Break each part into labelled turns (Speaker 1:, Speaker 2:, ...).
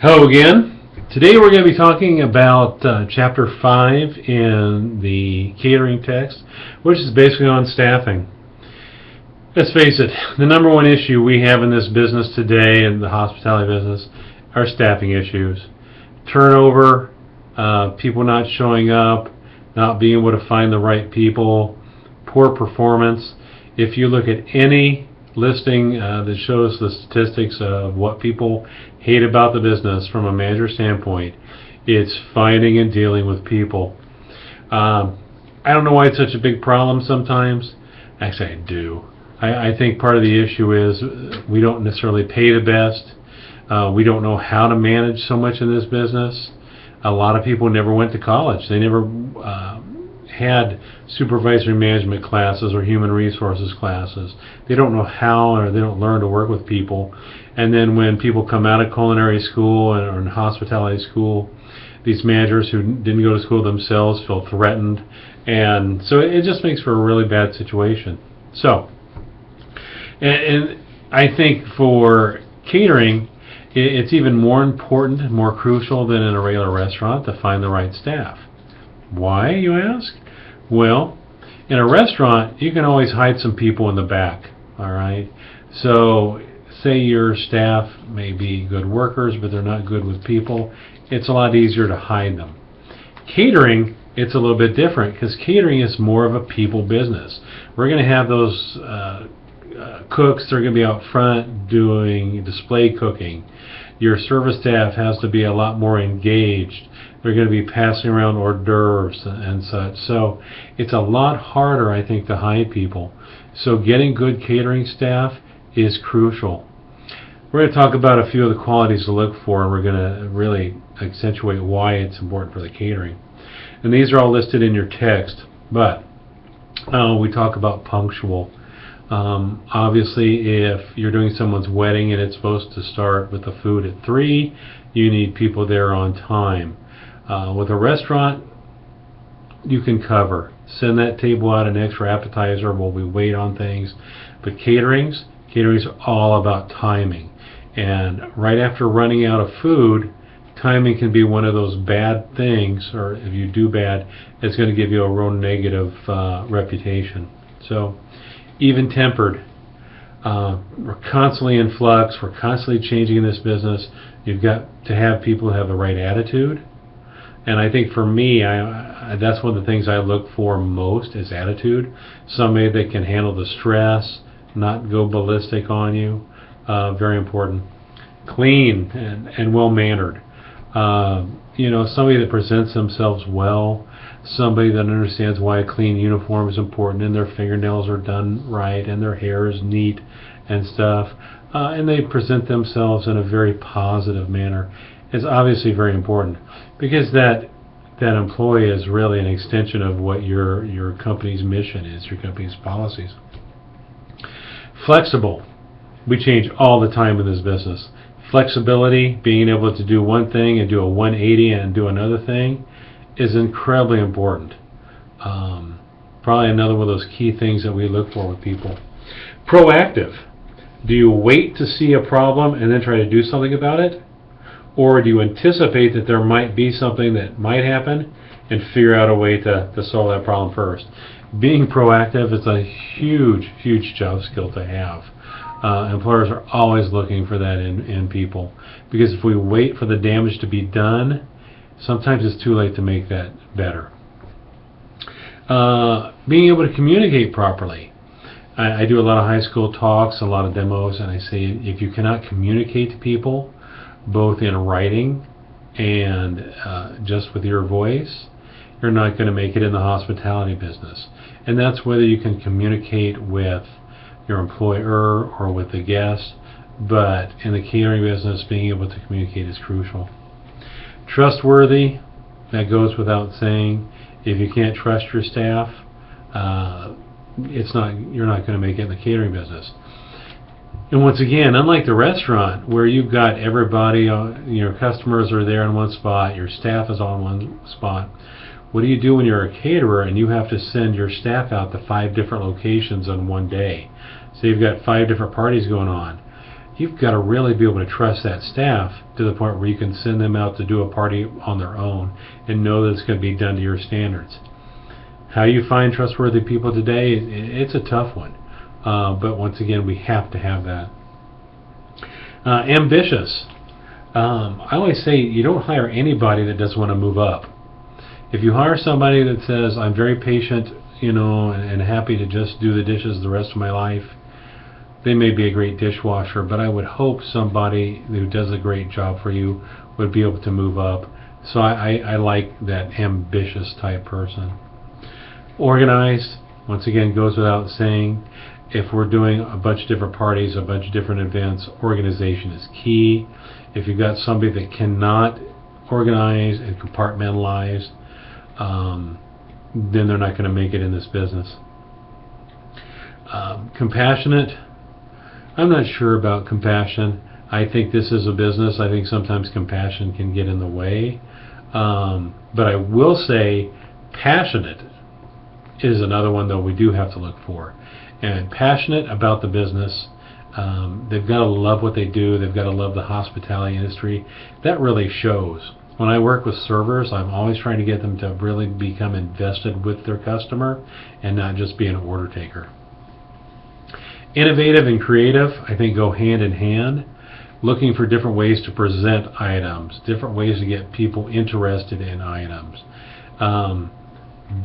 Speaker 1: Hello again. Today we're going to be talking about Chapter 5 in the catering text, which is basically on staffing. Let's face it, the number one issue we have in this business today, in the hospitality business, are staffing issues. Turnover, people not showing up, not being able to find the right people, poor performance. If you look at any listing that shows the statistics of what people hate about the business from a manager standpoint, it's finding and dealing with people. I don't know why it's such a big problem sometimes. Actually, I do. I think part of the issue is we don't necessarily pay the best. We don't know how to manage so much in this business. A lot of people never went to college. They never had supervisory management classes or human resources classes. They don't know how, or they don't learn to work with people. And then when people come out of culinary school or in hospitality school, these managers who didn't go to school themselves feel threatened, and so it just makes for a really bad situation. So, and I think for catering, it's even more important, more crucial than in a regular restaurant to find the right staff. Why, you ask? Well, in a restaurant, you can always hide some people in the back, all right? So, say your staff may be good workers, but they're not good with people. It's a lot easier to hide them. Catering, it's a little bit different, because catering is more of a people business. We're going to have those cooks, they're going to be out front doing display cooking. Your service staff has to be a lot more engaged. They're going to be passing around hors d'oeuvres and such. So it's a lot harder, I think, to hide people. So getting good catering staff is crucial. We're going to talk about a few of the qualities to look for, and we're going to really accentuate why it's important for the catering. And these are all listed in your text, but we talk about punctual. Obviously, if you're doing someone's wedding and it's supposed to start with the food at 3, you need people there on time. With a restaurant, you can cover. Send that table out an extra appetizer while we wait on things. But catering's all about timing. And right after running out of food, timing can be one of those bad things, or if you do bad, it's going to give you a real negative reputation. So, even-tempered. We're constantly in flux. We're constantly changing in this business. You've got to have people who have the right attitude. And I think for me, that's one of the things I look for most is attitude. Somebody that can handle the stress, not go ballistic on you. Very important. Clean and well-mannered. Somebody that presents themselves well. Somebody that understands why a clean uniform is important, and their fingernails are done right, and their hair is neat and stuff. And they present themselves in a very positive manner. It's obviously very important, because that employee is really an extension of what your company's mission is, your company's policies. Flexible. We change all the time in this business. Flexibility, being able to do one thing and do a 180 and do another thing, is incredibly important. Probably another one of those key things that we look for with people. Proactive. Do you wait to see a problem and then try to do something about it? Or do you anticipate that there might be something that might happen and figure out a way to solve that problem first? Being proactive is a huge, huge job skill to have. Employers are always looking for that in people. Because if we wait for the damage to be done, sometimes it's too late to make that better. Being able to communicate properly. I do a lot of high school talks, a lot of demos, and I say if you cannot communicate to people, both in writing and just with your voice, you're not going to make it in the hospitality business. And that's whether you can communicate with your employer or with the guest, but in the catering business, being able to communicate is crucial. Trustworthy, that goes without saying. If you can't trust your staff, you're not going to make it in the catering business. And once again, unlike the restaurant where you've got everybody, your customers are there in one spot, your staff is on one spot, what do you do when you're a caterer and you have to send your staff out to 5 different locations on one day? So you've got 5 different parties going on. you've got to really be able to trust that staff to the point where you can send them out to do a party on their own and know that it's going to be done to your standards. How you find trustworthy people today, it's a tough one. But once again, we have to have that. Ambitious. I always say you don't hire anybody that doesn't want to move up. If you hire somebody that says, I'm very patient, and happy to just do the dishes the rest of my life, they may be a great dishwasher, but I would hope somebody who does a great job for you would be able to move up. So I like that ambitious type person. Organized, once again, goes without saying. If we're doing a bunch of different parties, a bunch of different events, organization is key. If you've got somebody that cannot organize and compartmentalize, then they're not going to make it in this business. Compassionate. I'm not sure about compassion. I think this is a business. I think sometimes compassion can get in the way. But I will say passionate is another one, though, we do have to look for. And passionate about the business. They've got to love what they do. They've got to love the hospitality industry. That really shows. When I work with servers, I'm always trying to get them to really become invested with their customer and not just be an order taker. Innovative and creative, I think, go hand in hand. Looking for different ways to present items, different ways to get people interested in items.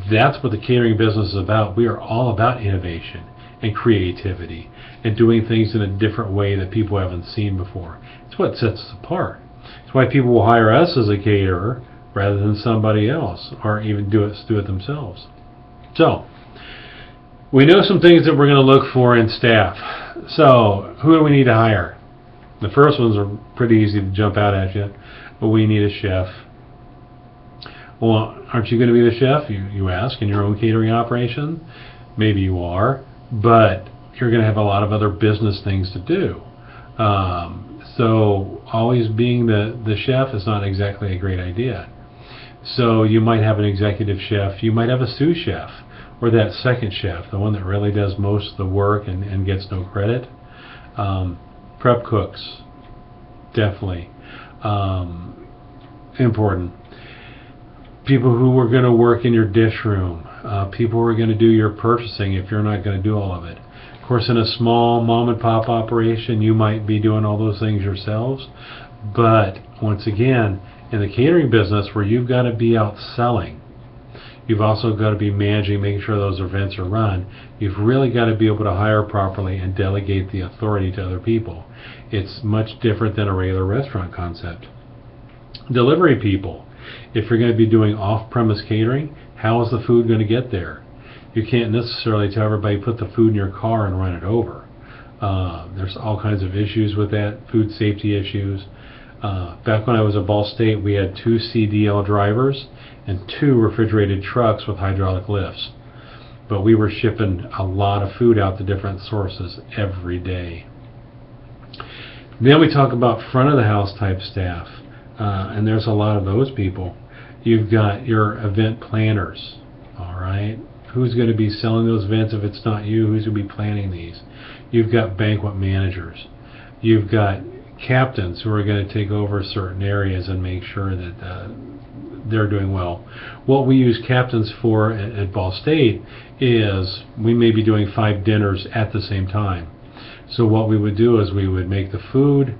Speaker 1: That's what the catering business is about. We are all about innovation and creativity and doing things in a different way that people haven't seen before. It's what sets us apart. It's why people will hire us as a caterer rather than somebody else, or even do it themselves. So, we know some things that we're going to look for in staff. So, who do we need to hire? The first ones are pretty easy to jump out at you, but we need a chef. Well, aren't you going to be the chef, you ask, in your own catering operation? Maybe you are, but you're going to have a lot of other business things to do. So always being the chef is not exactly a great idea. So you might have an executive chef, you might have a sous chef, or that second chef, the one that really does most of the work and gets no credit. Prep cooks, definitely important. People who are going to work in your dish room, people who are going to do your purchasing if you're not going to do all of it. Of course, in a small mom and pop operation, you might be doing all those things yourselves, but once again, in the catering business where you've got to be out selling, you've also got to be managing, making sure those events are run. You've really got to be able to hire properly and delegate the authority to other people. It's much different than a regular restaurant concept. Delivery people. If you're going to be doing off-premise catering, how is the food going to get there? You can't necessarily tell everybody put the food in your car and run it over. There's all kinds of issues with that, food safety issues. Back when I was at Ball State, we had 2 CDL drivers and 2 refrigerated trucks with hydraulic lifts. But we were shipping a lot of food out to different sources every day. Then we talk about front of the house type staff, and there's a lot of those people. You've got your event planners, all right? Who's going to be selling those events if it's not you? Who's going to be planning these? You've got banquet managers. You've got captains who are going to take over certain areas and make sure that they're doing well. What we use captains for at Ball State is we may be doing 5 dinners at the same time. So what we would do is we would make the food,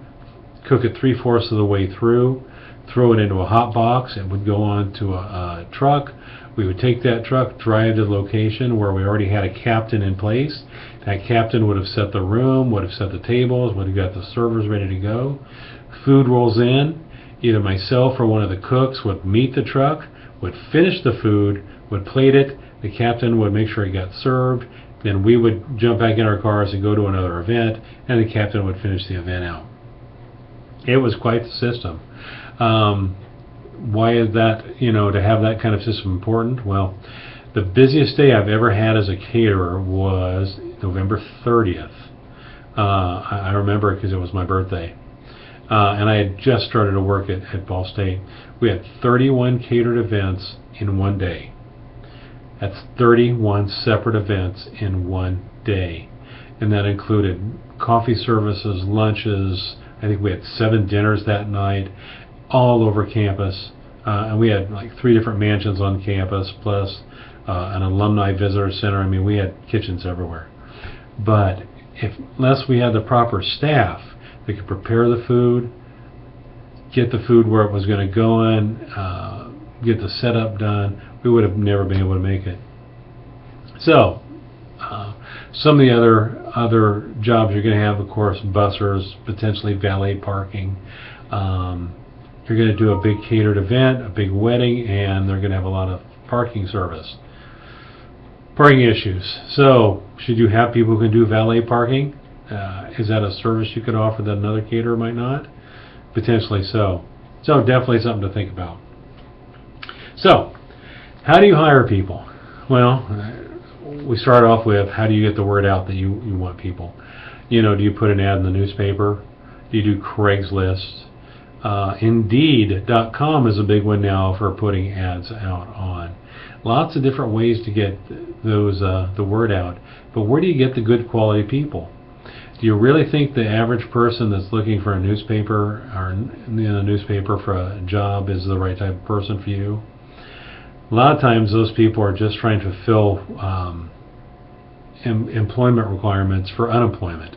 Speaker 1: cook it 3/4 of the way through, throw it into a hot box. It would go on to a truck. We would take that truck, drive to the location where we already had a captain in place. That captain would have set the room, would have set the tables, would have got the servers ready to go. Food rolls in. Either myself or one of the cooks would meet the truck, would finish the food, would plate it. The captain would make sure it got served. Then we would jump back in our cars and go to another event, and the captain would finish the event out. It was quite the system. Why is that, to have that kind of system important? Well, the busiest day I've ever had as a caterer was November 30th. I remember it because it was my birthday. And I had just started to work at Ball State. We had 31 catered events in one day. That's 31 separate events in one day. And that included coffee services, lunches. I think we had 7 dinners that night, all over campus. And we had like 3 different mansions on campus, plus an alumni visitor center. I mean, we had kitchens everywhere. But unless we had the proper staff that could prepare the food, get the food where it was going to go in, get the setup done, we would have never been able to make it. So, some of the other jobs you're going to have, of course, bussers, potentially valet parking. You're going to do a big catered event, a big wedding, and they're going to have a lot of parking service. Parking issues. So, should you have people who can do valet parking? Is that a service you could offer that another caterer might not? Potentially so. So, definitely something to think about. So, how do you hire people? Well, we start off with, how do you get the word out that you want people? Do you put an ad in the newspaper? Do you do Craigslist? Indeed.com is a big one now for putting ads out on. Lots of different ways to get the word out. But where do you get the good quality people? Do you really think the average person that's looking for a newspaper or in a newspaper for a job is the right type of person for you? A lot of times those people are just trying to fill employment requirements for unemployment.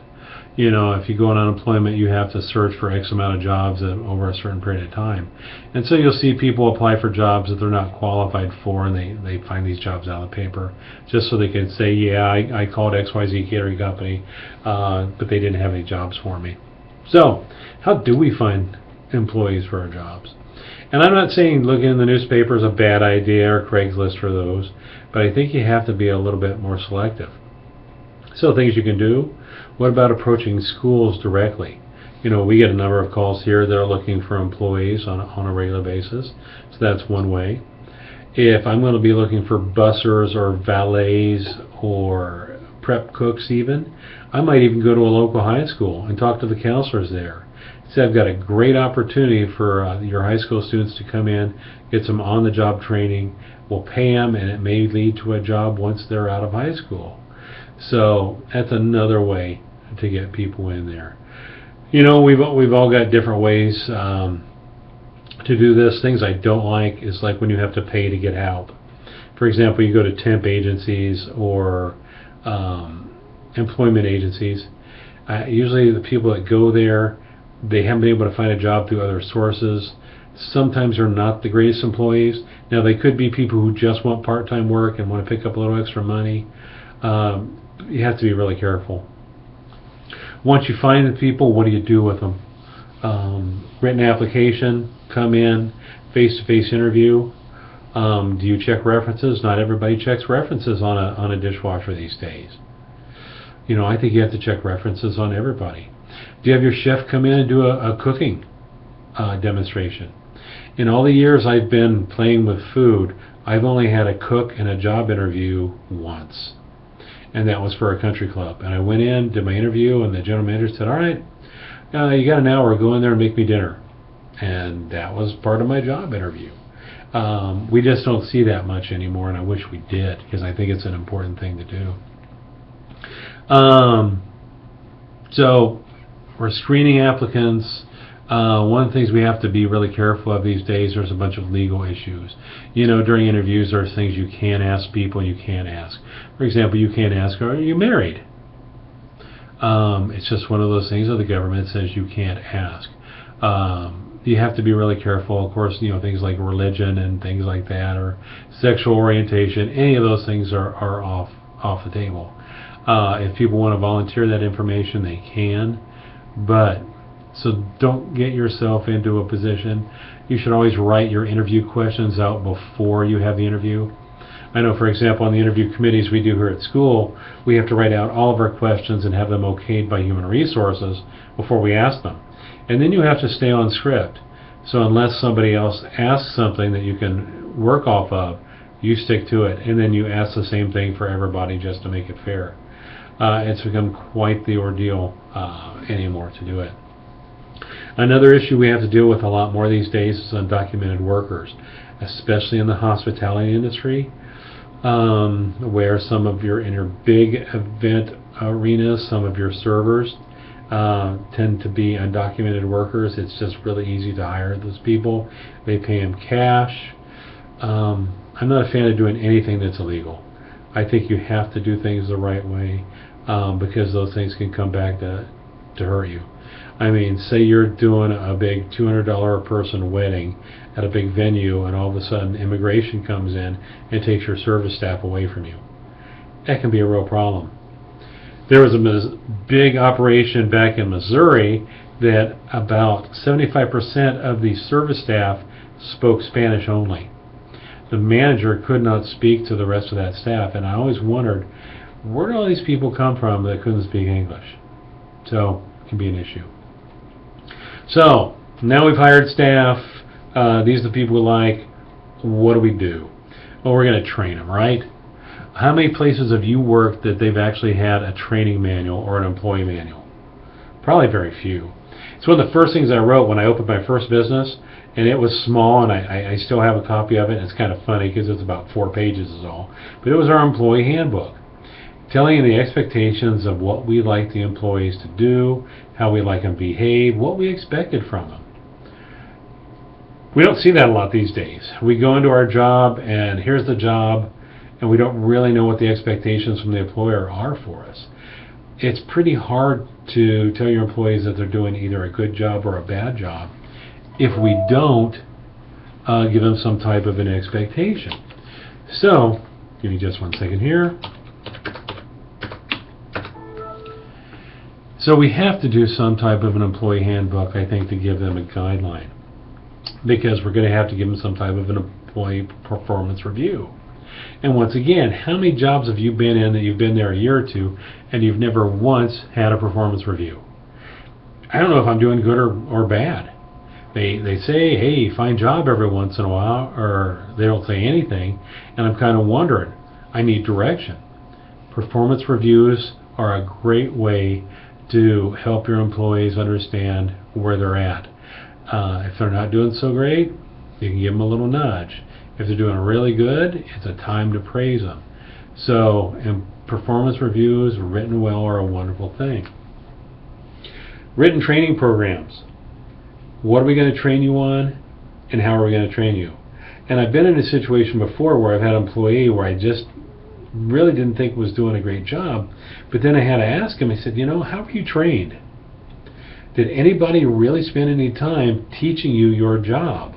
Speaker 1: If you go on unemployment, you have to search for X amount of jobs over a certain period of time. And so you'll see people apply for jobs that they're not qualified for, and they find these jobs out of the paper just so they can say, yeah, I called XYZ Catering Company, but they didn't have any jobs for me. So how do we find employees for our jobs? And I'm not saying looking in the newspaper is a bad idea, or Craigslist for those, but I think you have to be a little bit more selective. So things you can do. What about approaching schools directly? We get a number of calls here that are looking for employees on a regular basis. So that's one way. If I'm going to be looking for bussers or valets or prep cooks even, I might even go to a local high school and talk to the counselors there. Say, I've got a great opportunity for your high school students to come in, get some on-the-job training. We'll pay them, and it may lead to a job once they're out of high school. So that's another way to get people in there. We've all got different ways to do this. Things I don't like is like when you have to pay to get help. For example, you go to temp agencies or employment agencies. Usually the people that go there, they haven't been able to find a job through other sources. Sometimes they're not the greatest employees. Now, they could be people who just want part-time work and want to pick up a little extra money. You have to be really careful. Once you find the people, what do you do with them? Written application, come in, face-to-face interview. Do you check references? Not everybody checks references on a dishwasher these days. I think you have to check references on everybody. Do you have your chef come in and do a cooking demonstration? In all the years I've been playing with food, I've only had a cook and a job interview once. And that was for a country club. And I went in, did my interview, and the general manager said, all right, you got an hour, go in there and make me dinner. And that was part of my job interview. We just don't see that much anymore, and I wish we did, because I think it's an important thing to do. So we're screening applicants. One of the things we have to be really careful of these days, there's a bunch of legal issues. During interviews, there's things you can't ask people and you can't ask. For example, you can't ask, are you married? It's just one of those things that the government says you can't ask. You have to be really careful. Of course, things like religion and things like that, or sexual orientation, any of those things are off the table. If people want to volunteer that information, they can. So don't get yourself into a position. You should always write your interview questions out before you have the interview. I know, for example, on the interview committees we do here at school, we have to write out all of our questions and have them okayed by Human Resources before we ask them. And then you have to stay on script. So unless somebody else asks something that you can work off of, you stick to it, and then you ask the same thing for everybody just to make it fair. It's become quite the ordeal anymore to do it. Another issue we have to deal with a lot more these days is undocumented workers, especially in the hospitality industry, where in your big event arenas, some of your servers, tend to be undocumented workers. It's just really easy to hire those people. They pay them cash. I'm not a fan of doing anything that's illegal. I think you have to do things the right way, because those things can come back to hurt you. I mean, say you're doing a big $200 a person wedding at a big venue, and all of a sudden immigration comes in and takes your service staff away from you. That can be a real problem. There was a big operation back in Missouri that about 75% of the service staff spoke Spanish only. The manager could not speak to the rest of that staff, and I always wondered, where did all these people come from that couldn't speak English? So, it can be an issue. So, now we've hired staff. These are the people we like. What do we do? Well, we're going to train them, right? How many places have you worked that they've actually had a training manual or an employee manual? Probably very few. It's one of the first things I wrote when I opened my first business, and it was small, and I still have a copy of it. It's kind of funny because it's about 4 pages is all. But it was our employee handbook, telling you the expectations of what we like the employees to do, how we like them to behave, what we expected from them. We don't see that a lot these days. We go into our job, and here's the job, and we don't really know what the expectations from the employer are for us. It's pretty hard to tell your employees that they're doing either a good job or a bad job if we don't give them some type of an expectation. So, give me just 1 second here. So we have to do some type of an employee handbook, I think, to give them a guideline, because we're going to have to give them some type of an employee performance review. And once again, how many jobs have you been in that you've been there a year or two and you've never once had a performance review? I don't know if I'm doing good or bad. They say, hey, fine job every once in a while, or they don't say anything, and I'm kind of wondering, I need direction. Performance reviews are a great way to help your employees understand where they're at. If they're not doing so great, you can give them a little nudge. If they're doing really good, it's a time to praise them. So, and performance reviews written well are a wonderful thing. Written training programs. What are we going to train you on, and how are we going to train you? And I've been in a situation before where I've had an employee where I just really didn't think was doing a great job, but then I had to ask him, I said, how were you trained? Did anybody really spend any time teaching you your job?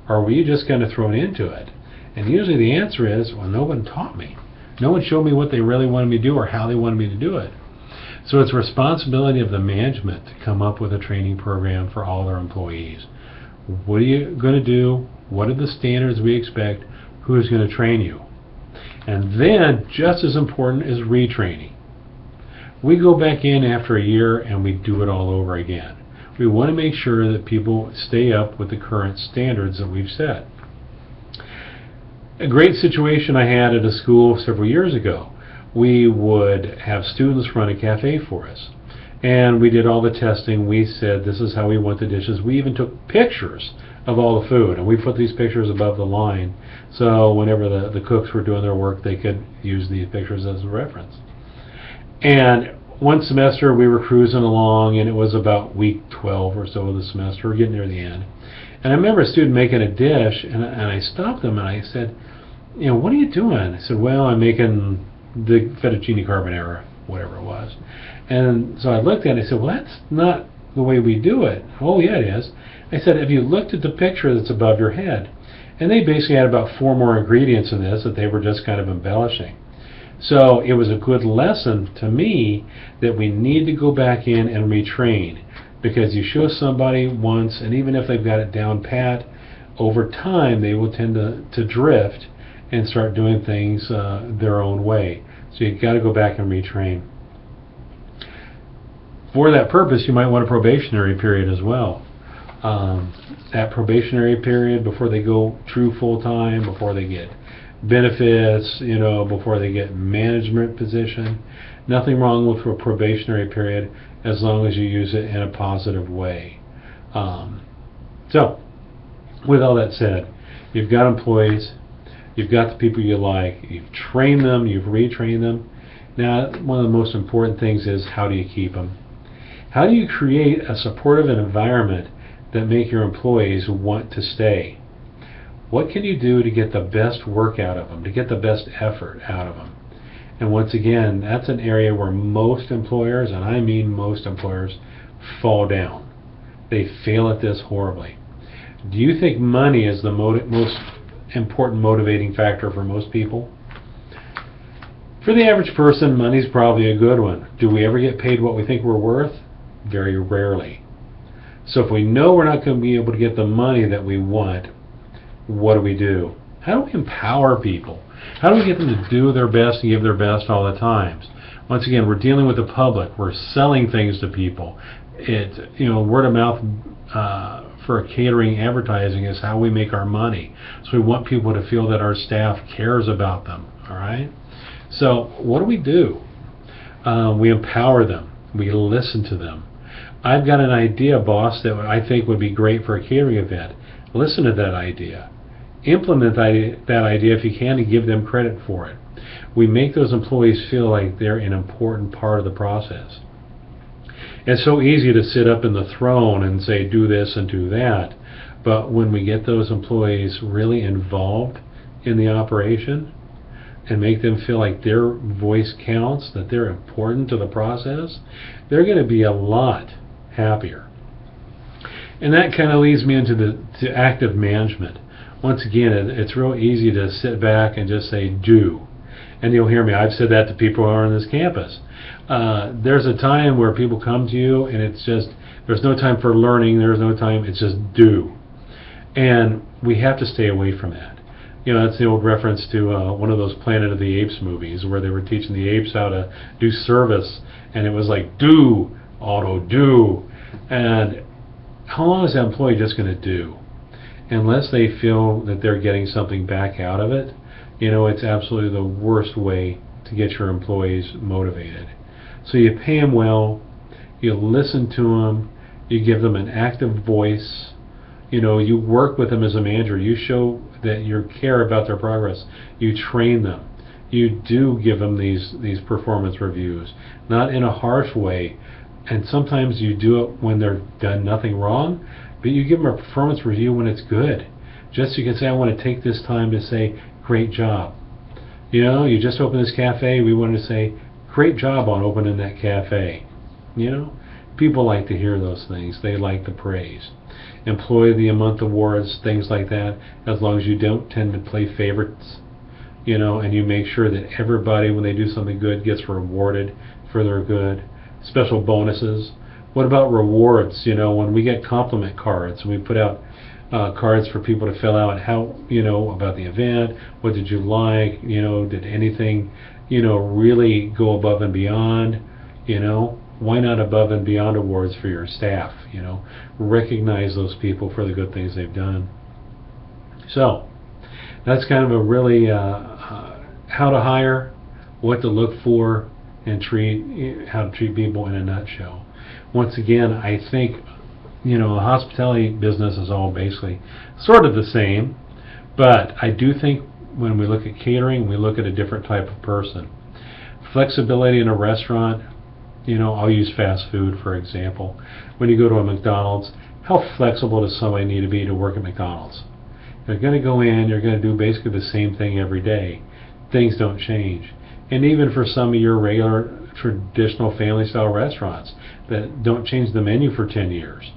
Speaker 1: Or were you just kind of thrown into it? And usually the answer is, well, no one taught me. No one showed me what they really wanted me to do or how they wanted me to do it. So it's a responsibility of the management to come up with a training program for all their employees. What are you going to do? What are the standards we expect? Who is going to train you? And then, just as important is retraining. We go back in after a year and we do it all over again. We want to make sure that people stay up with the current standards that we've set. A great situation I had at a school several years ago. We would have students run a cafe for us. And we did all the testing. We said this is how we want the dishes. We even took pictures of all the food, and we put these pictures above the line so whenever the cooks were doing their work, they could use these pictures as a reference. And one semester we were cruising along, and it was about week 12 or so of the semester. We're getting near the end. And I remember a student making a dish, and I stopped them and I said, what are you doing? I said, well, I'm making the fettuccine carbonara, whatever it was. And so I looked at it and I said, well, that's not the way we do it. Oh, yeah, it is. I said, have you looked at the picture that's above your head? And they basically had about 4 more ingredients in this that they were just kind of embellishing. So it was a good lesson to me that we need to go back in and retrain, because you show somebody once, and even if they've got it down pat, over time they will tend to drift and start doing things their own way. So you've got to go back and retrain. For that purpose, you might want a probationary period as well. That probationary period, before they go true full-time, before they get benefits, before they get management position. Nothing wrong with a probationary period as long as you use it in a positive way. So, with all that said, you've got employees, you've got the people you like, you've trained them, you've retrained them. Now, one of the most important things is, how do you keep them? How do you create a supportive environment that make your employees want to stay? What can you do to get the best work out of them, to get the best effort out of them? And once again, that's an area where most employers, and I mean most employers, fall down. They fail at this horribly. Do you think money is the most important motivating factor for most people? For the average person, money's probably a good one. Do we ever get paid what we think we're worth? Very rarely. So if we know we're not going to be able to get the money that we want, what do? How do we empower people? How do we get them to do their best and give their best all the times? Once again, we're dealing with the public. We're selling things to people. Word of mouth for catering advertising is how we make our money. So we want people to feel that our staff cares about them. All right. So what do? We empower them. We listen to them. I've got an idea, boss, that I think would be great for a catering event. Listen to that idea. Implement that idea if you can and give them credit for it. We make those employees feel like they're an important part of the process. It's so easy to sit up in the throne and say do this and do that, but when we get those employees really involved in the operation and make them feel like their voice counts, that they're important to the process, they're going to be a lot happier. And that kind of leads me into to active management. Once again, it's real easy to sit back and just say do. And you'll hear me, I've said that to people who are on this campus. There's a time where people come to you and it's just, there's no time for learning, there's no time, it's just do. And we have to stay away from that. That's the old reference to one of those Planet of the Apes movies where they were teaching the apes how to do service, and it was like, do, auto, do. And how long is that employee just going to do? Unless they feel that they're getting something back out of it, it's absolutely the worst way to get your employees motivated. So you pay them well, you listen to them, you give them an active voice, you work with them as a manager, you show that you care about their progress, you train them, you do give them these performance reviews, not in a harsh way, and sometimes you do it when they've done nothing wrong, but you give them a performance review when it's good. Just so you can say, I want to take this time to say, great job. You just opened this cafe, we wanted to say, great job on opening that cafe. People like to hear those things. They like the praise. Employee of the Month awards, things like that, as long as you don't tend to play favorites, and you make sure that everybody, when they do something good, gets rewarded for their good. Special bonuses. What about rewards? When we get compliment cards, we put out cards for people to fill out how, about the event, what did you like, did anything, really go above and beyond, why not above and beyond awards for your staff, recognize those people for the good things they've done. So, that's kind of a really how to hire, what to look for, and how to treat people in a nutshell. Once again, I think the hospitality business is all basically sort of the same, but I do think when we look at catering, we look at a different type of person. Flexibility in a restaurant, I'll use fast food for example. When you go to a McDonald's, how flexible does somebody need to be to work at McDonald's? You're going to go in, you're going to do basically the same thing every day. Things don't change. And even for some of your regular traditional family style restaurants that don't change the menu for 10 years.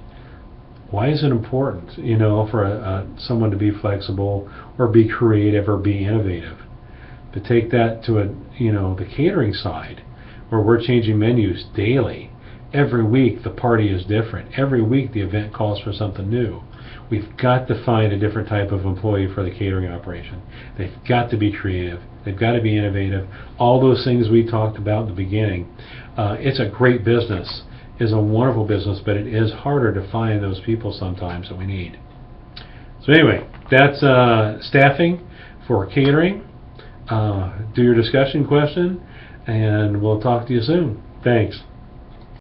Speaker 1: Why is it important, for someone to be flexible or be creative or be innovative? To take that to the catering side, where we're changing menus daily. Every week the party is different. Every week the event calls for something new. We've got to find a different type of employee for the catering operation. They've got to be creative. They've got to be innovative. All those things we talked about in the beginning. It's a great business. It's a wonderful business, but it is harder to find those people sometimes that we need. So anyway, that's staffing for catering. Do your discussion question, and we'll talk to you soon. Thanks.